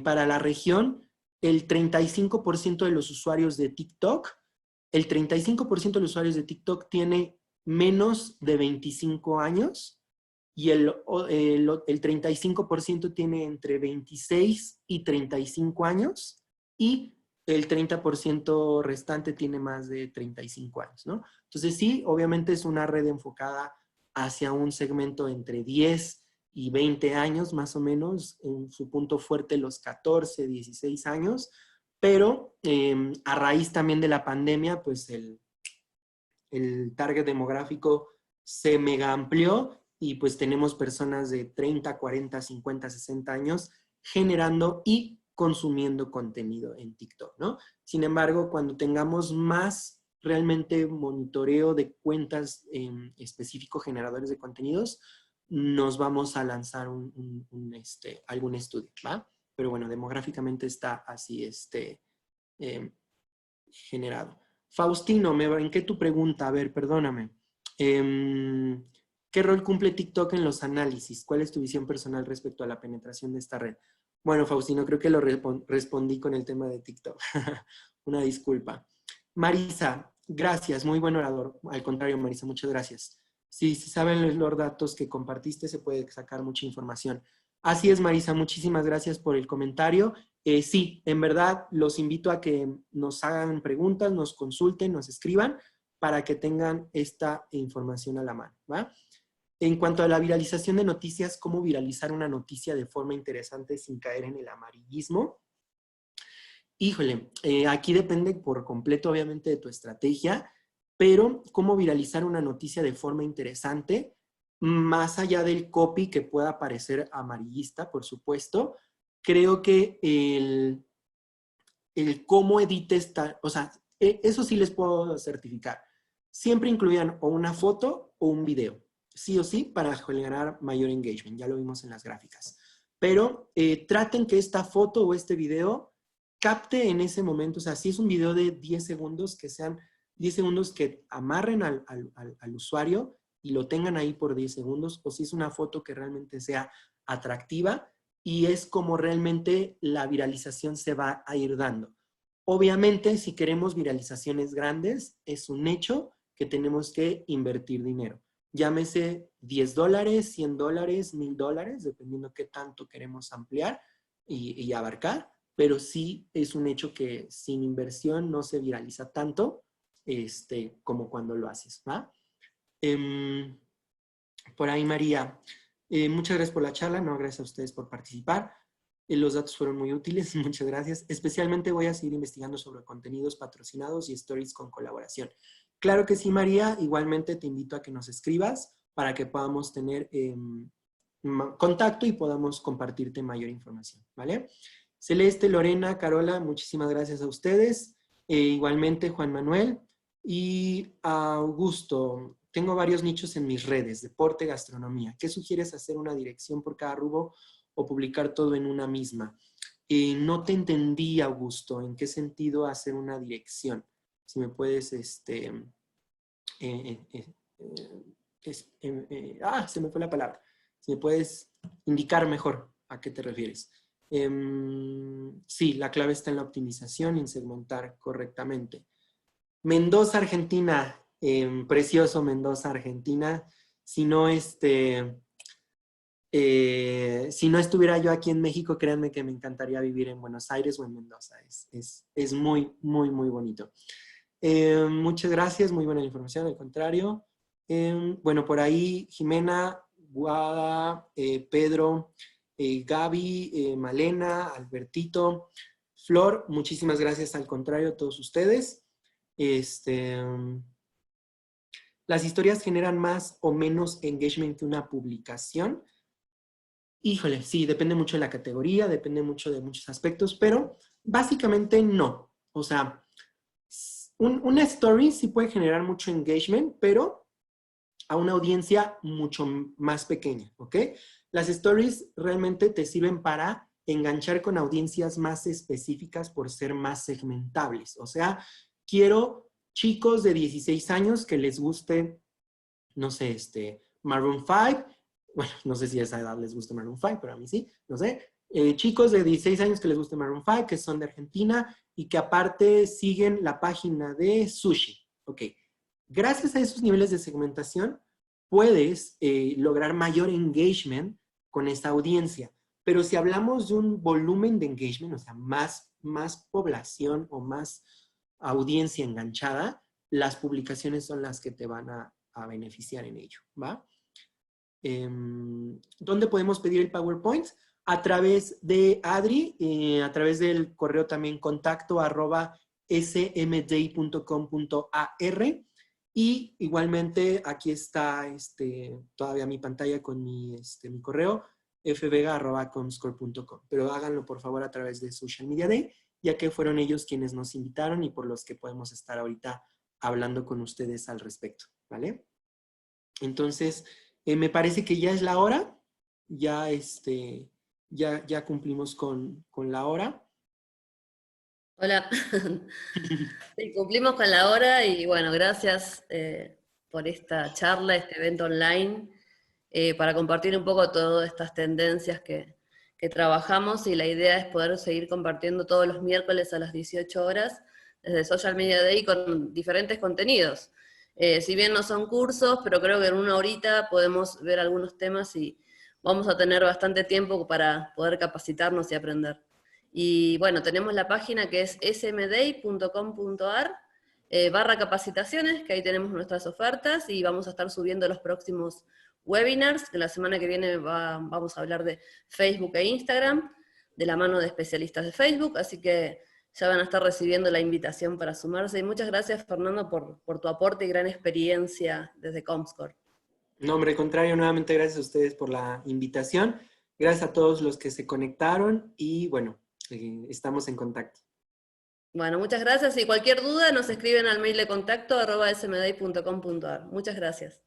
A: para la región, el 35% de los usuarios de TikTok, el 35% de los usuarios de TikTok tiene menos de 25 años y el 35% tiene entre 26 y 35 años y el 30% restante tiene más de 35 años, ¿no? Entonces sí, obviamente es una red enfocada hacia un segmento entre 10 y 20 años más o menos, en su punto fuerte los 14, 16 años, pero a raíz también de la pandemia, pues el target demográfico se mega amplió y pues tenemos personas de 30, 40, 50, 60 años generando y consumiendo contenido en TikTok, ¿no? Sin embargo, cuando tengamos más realmente monitoreo de cuentas específico generadores de contenidos, nos vamos a lanzar algún estudio, ¿va? Pero bueno, demográficamente está así generado. Faustino, me brinqué tu pregunta, a ver, perdóname. ¿Qué rol cumple TikTok en los análisis? ¿Cuál es tu visión personal respecto a la penetración de esta red? Bueno, Faustino, creo que lo respondí con el tema de TikTok. Una disculpa. Marisa, gracias, muy buen orador. Al contrario, Marisa, muchas gracias. Si saben los datos que compartiste, se puede sacar mucha información. Así es, Marisa, muchísimas gracias por el comentario. Sí, en verdad, los invito a que nos hagan preguntas, nos consulten, nos escriban para que tengan esta información a la mano, ¿va? En cuanto a la viralización de noticias, ¿cómo viralizar una noticia de forma interesante sin caer en el amarillismo? Híjole, aquí depende por completo, obviamente, de tu estrategia, pero cómo viralizar una noticia de forma interesante, más allá del copy que pueda parecer amarillista, por supuesto, creo que el cómo edites, o sea, eso sí les puedo certificar. Siempre incluyan o una foto o un video, sí o sí, para generar mayor engagement. Ya lo vimos en las gráficas. Pero traten que esta foto o este video capte en ese momento, o sea, si es un video de 10 segundos, que sean 10 segundos que amarren al usuario y lo tengan ahí por 10 segundos, o si es una foto que realmente sea atractiva, y es como realmente la viralización se va a ir dando. Obviamente, si queremos viralizaciones grandes, es un hecho que tenemos que invertir dinero. Llámese $10, $100, $1000, dependiendo qué tanto queremos ampliar y abarcar, pero sí es un hecho que sin inversión no se viraliza tanto como cuando lo haces, ¿va? Por ahí, María, muchas gracias por la charla, no, gracias a ustedes por participar. Los datos fueron muy útiles, muchas gracias. Especialmente voy a seguir investigando sobre contenidos patrocinados y stories con colaboración. Claro que sí, María, igualmente te invito a que nos escribas para que podamos tener contacto y podamos compartirte mayor información, ¿vale? Celeste, Lorena, Carola, muchísimas gracias a ustedes. Igualmente, Juan Manuel y Augusto. Tengo varios nichos en mis redes, deporte, gastronomía. ¿Qué sugieres, hacer una dirección por cada rubro o publicar todo en una misma? No te entendí, Augusto. ¿En qué sentido hacer una dirección? Si me puedes, se me fue la palabra. Si me puedes indicar mejor a qué te refieres. Sí, la clave está en la optimización y en segmentar correctamente. Mendoza, Argentina. Precioso Mendoza, Argentina. Si no, si no estuviera yo aquí en México, créanme que me encantaría vivir en Buenos Aires o en Mendoza. Es muy, muy, muy bonito. Muchas gracias, muy buena información, al contrario. Bueno, por ahí Jimena, Guada, Pedro, Gaby, Malena, Albertito, Flor, muchísimas gracias, al contrario, a todos ustedes. Las historias generan más o menos engagement que una publicación. Híjole, sí, depende mucho de la categoría, depende mucho de muchos aspectos, pero básicamente no. O sea, una story sí puede generar mucho engagement, pero a una audiencia mucho más pequeña, ¿ok? Las stories realmente te sirven para enganchar con audiencias más específicas por ser más segmentables. O sea, quiero chicos de 16 años que les guste, no sé, Maroon 5. Bueno, no sé si a esa edad les gusta Maroon 5, pero a mí sí, no sé. Chicos de 16 años que les guste Maroon 5, que son de Argentina y que aparte siguen la página de Sushi. Ok. Gracias a esos niveles de segmentación, puedes lograr mayor engagement con esta audiencia. Pero si hablamos de un volumen de engagement, o sea, más población o más audiencia enganchada, las publicaciones son las que te van a beneficiar en ello, ¿va? ¿Dónde podemos pedir el PowerPoint? A través de Adri, a través del correo también contacto@smday.com.ar, y igualmente aquí está todavía mi pantalla con mi correo fvega@comscore.com, pero háganlo por favor a través de Social Media Day, ya que fueron ellos quienes nos invitaron y por los que podemos estar ahorita hablando con ustedes al respecto, ¿vale? Entonces, me parece que ya es la hora, ya, ya cumplimos con la hora.
B: Hola. Sí, cumplimos con la hora y bueno, gracias por esta charla, este evento online, para compartir un poco todas estas tendencias que trabajamos, y la idea es poder seguir compartiendo todos los miércoles a las 18 horas desde Social Media Day con diferentes contenidos. Si bien no son cursos, pero creo que en una horita podemos ver algunos temas y vamos a tener bastante tiempo para poder capacitarnos y aprender. Y bueno, tenemos la página que es smday.com.ar /capacitaciones, que ahí tenemos nuestras ofertas y vamos a estar subiendo los próximos webinars, que la semana que viene vamos a hablar de Facebook e Instagram, de la mano de especialistas de Facebook, así que ya van a estar recibiendo la invitación para sumarse. Y muchas gracias, Fernando, por tu aporte y gran experiencia desde Comscore.
A: No, hombre, al contrario, nuevamente gracias a ustedes por la invitación. Gracias a todos los que se conectaron y bueno, estamos en contacto.
B: Bueno, muchas gracias y cualquier duda nos escriben al mail de contacto @smday.com.ar. Muchas gracias.